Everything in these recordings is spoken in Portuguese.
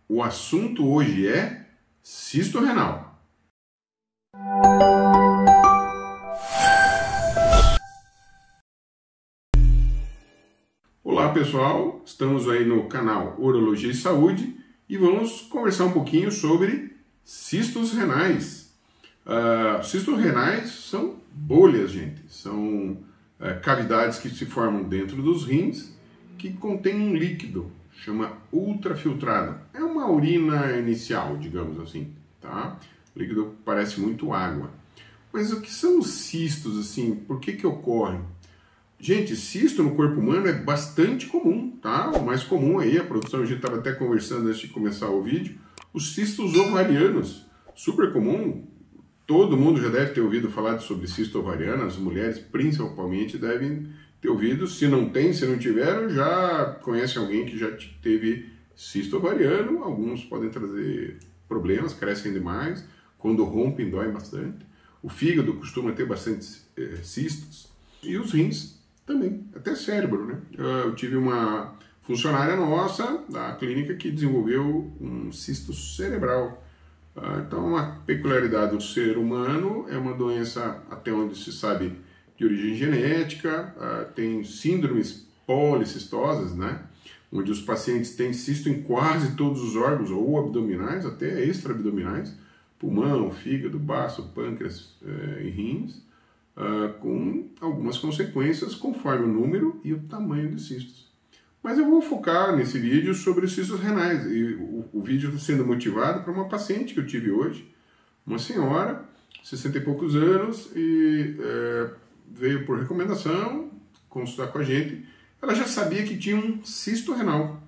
O assunto hoje é cisto renal. Olá pessoal, estamos aí no canal Urologia e Saúde e vamos conversar um pouquinho sobre cistos renais. Cistos renais são bolhas, gente, são cavidades que se formam dentro dos rins que contêm um líquido, chama ultrafiltrado. É uma urina inicial, digamos assim, tá? O líquido parece muito água. Mas o que são os cistos, assim? Por que ocorrem? Gente, cisto no corpo humano é bastante comum, tá? O mais comum aí, a produção, a gente estava até conversando antes de começar o vídeo, os cistos ovarianos, super comum. Todo mundo já deve ter ouvido falar sobre cisto ovariano, as mulheres principalmente devem ter ouvido. Se não tem, se não tiveram, já conhece alguém que já teve cisto ovariano. Alguns podem trazer problemas, crescem demais, quando rompem dói bastante. O fígado costuma ter bastante cistos e os rins também, até cérebro, né? Eu tive uma funcionária nossa da clínica que desenvolveu um cisto cerebral. Então, uma peculiaridade do ser humano, é uma doença, até onde se sabe, de origem genética, tem síndromes policistosas, né? Onde os pacientes têm cisto em quase todos os órgãos, ou abdominais, até extra-abdominais, pulmão, fígado, baço, pâncreas e rins, com algumas consequências conforme o número e o tamanho dos cistos. Mas eu vou focar nesse vídeo sobre os cistos renais, e o vídeo está sendo motivado por uma paciente que eu tive hoje, uma senhora, 60 e poucos anos, e veio por recomendação consultar com a gente. Ela já sabia que tinha um cisto renal.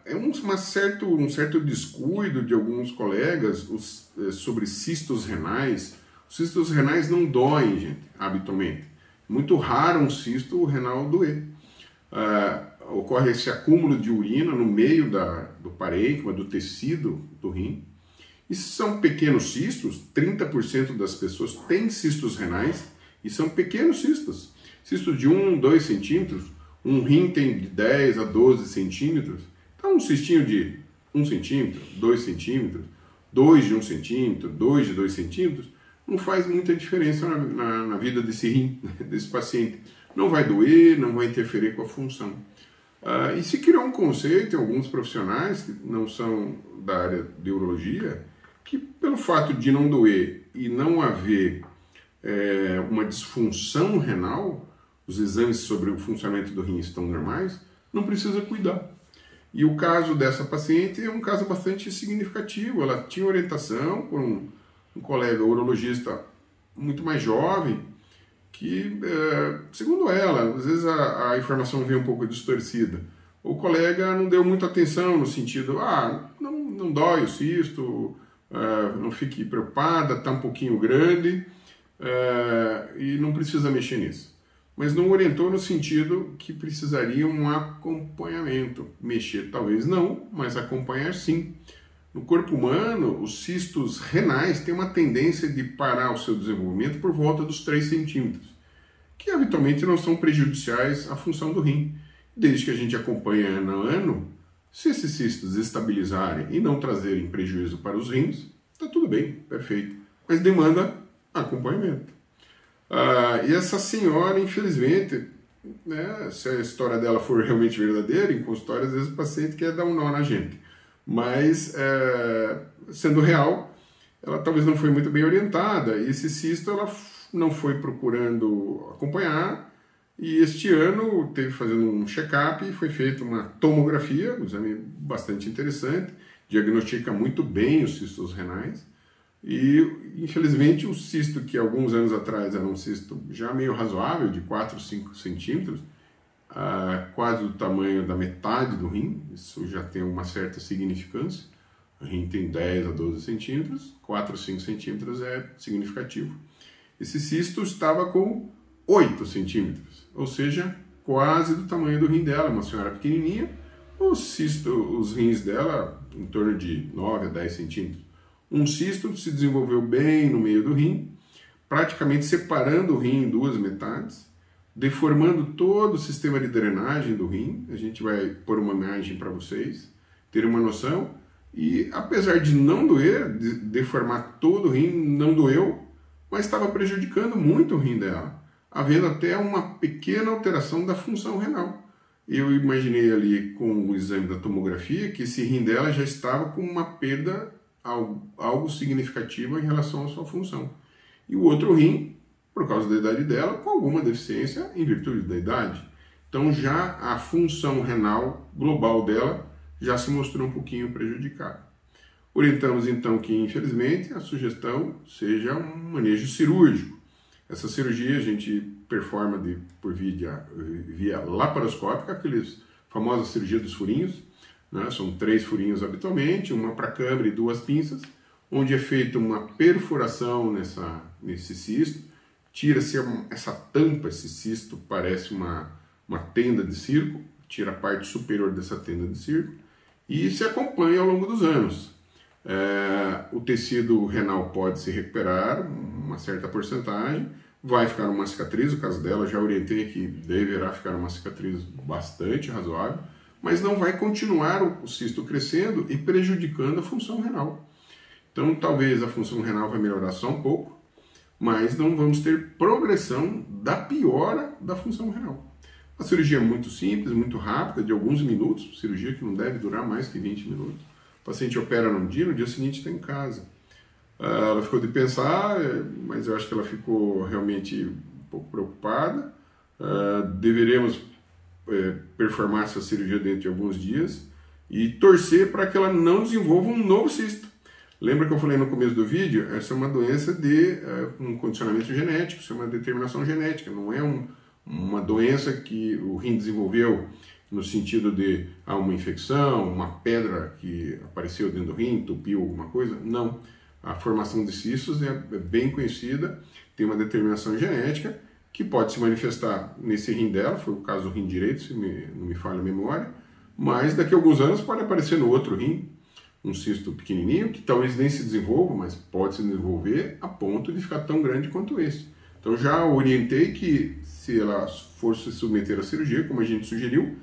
É um certo descuido de alguns colegas sobre cistos renais. Os cistos renais não doem, gente, habitualmente. Muito raro um cisto renal doer. Ocorre esse acúmulo de urina no meio do parênquima, do tecido do rim. E são pequenos cistos, 30% das pessoas têm cistos renais, e são pequenos cistos. Cistos de 1, 2 centímetros, um rim tem de 10 a 12 centímetros. Então um cistinho de 1 centímetro, 2 centímetros, 2 de 1 centímetro, 2 de 2 centímetros, não faz muita diferença na vida desse rim, desse paciente. Não vai doer, não vai interferir com a função. E se criou um conceito em alguns profissionais que não são da área de urologia, que pelo fato de não doer e não haver uma disfunção renal, os exames sobre o funcionamento do rim estão normais, não precisa cuidar. E o caso dessa paciente é um caso bastante significativo. Ela tinha orientação por um colega urologista muito mais jovem, que, segundo ela, às vezes a informação veio um pouco distorcida. O colega não deu muita atenção no sentido, não dói o cisto, não fique preocupada, está um pouquinho grande e não precisa mexer nisso. Mas não orientou no sentido que precisaria um acompanhamento. Mexer talvez não, mas acompanhar sim. No corpo humano, os cistos renais têm uma tendência de parar o seu desenvolvimento por volta dos 3 centímetros, que habitualmente não são prejudiciais à função do rim. Desde que a gente acompanhe ano a ano, se esses cistos estabilizarem e não trazerem prejuízo para os rins, está tudo bem, perfeito. Mas demanda acompanhamento. E essa senhora, infelizmente, né, se a história dela for realmente verdadeira, em consultório, às vezes o paciente quer dar um nó na gente. Mas, sendo real, ela talvez não foi muito bem orientada, e esse cisto ela não foi procurando acompanhar, e este ano teve fazendo um check-up e foi feita uma tomografia, um exame bastante interessante, diagnostica muito bem os cistos renais, e infelizmente o cisto que alguns anos atrás era um cisto já meio razoável, de 4, 5 centímetros, quase do tamanho da metade do rim, isso já tem uma certa significância. O rim tem 10 a 12 centímetros, 4 a 5 centímetros é significativo. Esse cisto estava com 8 centímetros, ou seja, quase do tamanho do rim dela, uma senhora pequenininha. Os rins dela em torno de 9 a 10 centímetros. Um cisto se desenvolveu bem no meio do rim, praticamente separando o rim em duas metades, deformando todo o sistema de drenagem do rim. A gente vai pôr uma imagem para vocês, terem uma noção. E apesar de não doer, de deformar todo o rim, não doeu, mas estava prejudicando muito o rim dela, havendo até uma pequena alteração da função renal. Eu imaginei ali com o exame da tomografia que esse rim dela já estava com uma perda algo significativa em relação à sua função. E o outro rim, por causa da idade dela, com alguma deficiência em virtude da idade. Então já a função renal global dela já se mostrou um pouquinho prejudicada. Orientamos então que, infelizmente, a sugestão seja um manejo cirúrgico. Essa cirurgia a gente performa por via laparoscópica, aqueles famosa cirurgia dos furinhos, né? São 3 furinhos habitualmente, uma para a câmara e 2 pinças, onde é feita uma perfuração nesse cisto, tira-se essa tampa, esse cisto parece uma tenda de circo, tira a parte superior dessa tenda de circo e se acompanha ao longo dos anos. O tecido renal pode se recuperar, uma certa porcentagem, vai ficar uma cicatriz, no caso dela já orientei que deverá ficar uma cicatriz bastante razoável, mas não vai continuar o cisto crescendo e prejudicando a função renal. Então talvez a função renal vai melhorar só um pouco, mas não vamos ter progressão da piora da função renal. A cirurgia é muito simples, muito rápida, de alguns minutos, cirurgia que não deve durar mais que 20 minutos. O paciente opera num dia, no dia seguinte está em casa. Ela ficou de pensar, mas eu acho que ela ficou realmente um pouco preocupada. Deveremos performar essa cirurgia dentro de alguns dias e torcer para que ela não desenvolva um novo cisto. Lembra que eu falei no começo do vídeo? Essa é uma doença de um condicionamento genético, isso é uma determinação genética, não é uma doença que o rim desenvolveu no sentido de uma infecção, uma pedra que apareceu dentro do rim, entupiu alguma coisa. Não. A formação de cistos é bem conhecida, tem uma determinação genética que pode se manifestar nesse rim dela, foi o caso do rim direito, se não me falha a memória, mas daqui a alguns anos pode aparecer no outro rim, um cisto pequenininho, que talvez nem se desenvolva, mas pode se desenvolver a ponto de ficar tão grande quanto esse. Então já orientei que se ela for se submeter à cirurgia, como a gente sugeriu,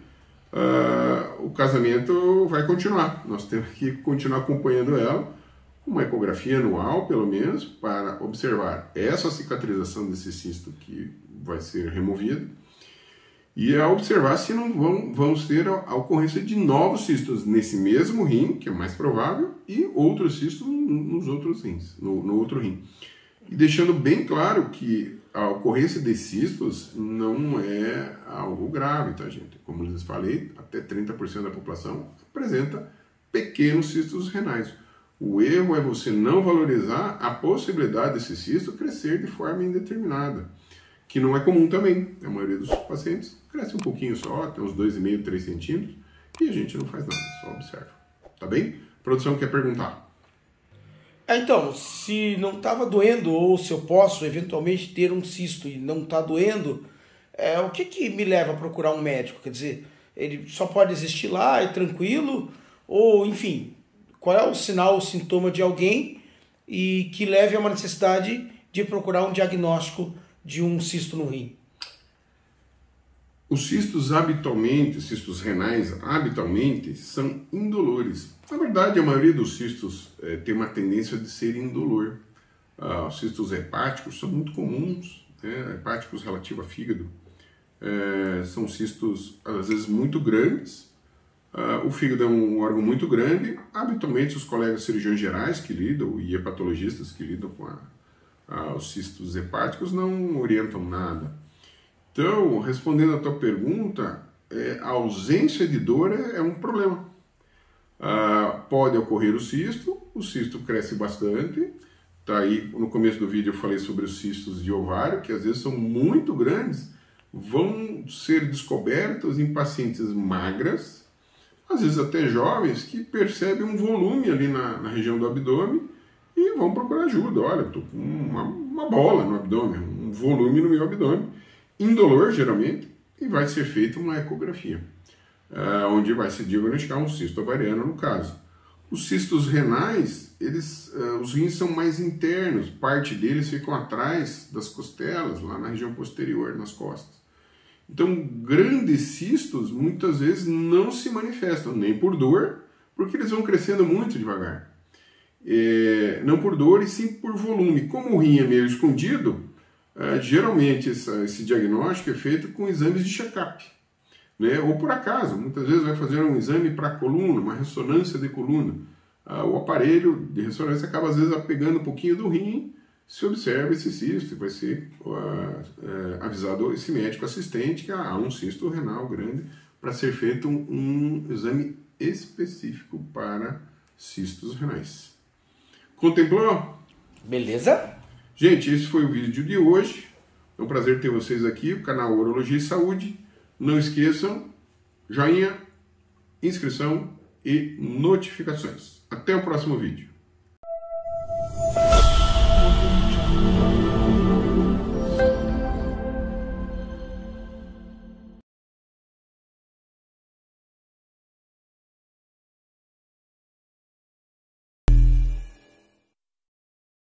o casamento vai continuar. Nós temos que continuar acompanhando ela, com uma ecografia anual, pelo menos, para observar essa cicatrização desse cisto que vai ser removido e a observar se não vamos ter a ocorrência de novos cistos nesse mesmo rim, que é mais provável, e outros cistos nos outros rins, no outro rim. E deixando bem claro que a ocorrência de cistos não é algo grave, tá, gente? Como eu lhes falei, até 30% da população apresenta pequenos cistos renais. O erro é você não valorizar a possibilidade desse cisto crescer de forma indeterminada, que não é comum também. A maioria dos pacientes cresce um pouquinho só, até uns 2,5, 3 centímetros, e a gente não faz nada, só observa. Tá bem? A produção quer perguntar. Então, se não estava doendo, ou se eu posso eventualmente ter um cisto e não está doendo, o que me leva a procurar um médico? Quer dizer, ele só pode existir lá, é tranquilo, ou enfim, qual é o sinal, o sintoma de alguém e que leve a uma necessidade de procurar um diagnóstico de um cisto no rim? Os cistos cistos renais habitualmente são indolores. Na verdade, a maioria dos cistos tem uma tendência de ser indolor. Os cistos hepáticos são muito comuns, né? Hepáticos relativos a fígado. São cistos, às vezes, muito grandes. O fígado é um órgão muito grande. Habitualmente, os colegas cirurgiões gerais que lidam e hepatologistas que lidam com os cistos hepáticos não orientam nada. Então, respondendo à tua pergunta, a ausência de dor é um problema. Pode ocorrer o cisto cresce bastante. Tá aí, no começo do vídeo eu falei sobre os cistos de ovário, que às vezes são muito grandes, vão ser descobertos em pacientes magras, às vezes até jovens, que percebem um volume ali na região do abdômen e vão procurar ajuda. Olha, estou com uma bola no abdômen, um volume no meu abdômen, indolor geralmente, e vai ser feita uma ecografia, onde vai se diagnosticar um cisto ovariano no caso. Os cistos renais, os rins são mais internos, parte deles ficam atrás das costelas, lá na região posterior, nas costas. Então, grandes cistos muitas vezes não se manifestam nem por dor, porque eles vão crescendo muito devagar. Não por dor, e sim por volume. Como o rim é meio escondido, geralmente esse diagnóstico é feito com exames de check-up, né? Ou por acaso, muitas vezes vai fazer um exame para a coluna, uma ressonância de coluna. O aparelho de ressonância acaba às vezes pegando um pouquinho do rim, se observa esse cisto e vai ser avisado esse médico assistente que há um cisto renal grande para ser feito um exame específico para cistos renais. Contemplou? Beleza? Gente, esse foi o vídeo de hoje. É um prazer ter vocês aqui, o canal Urologia e Saúde. Não esqueçam, joinha, inscrição e notificações. Até o próximo vídeo.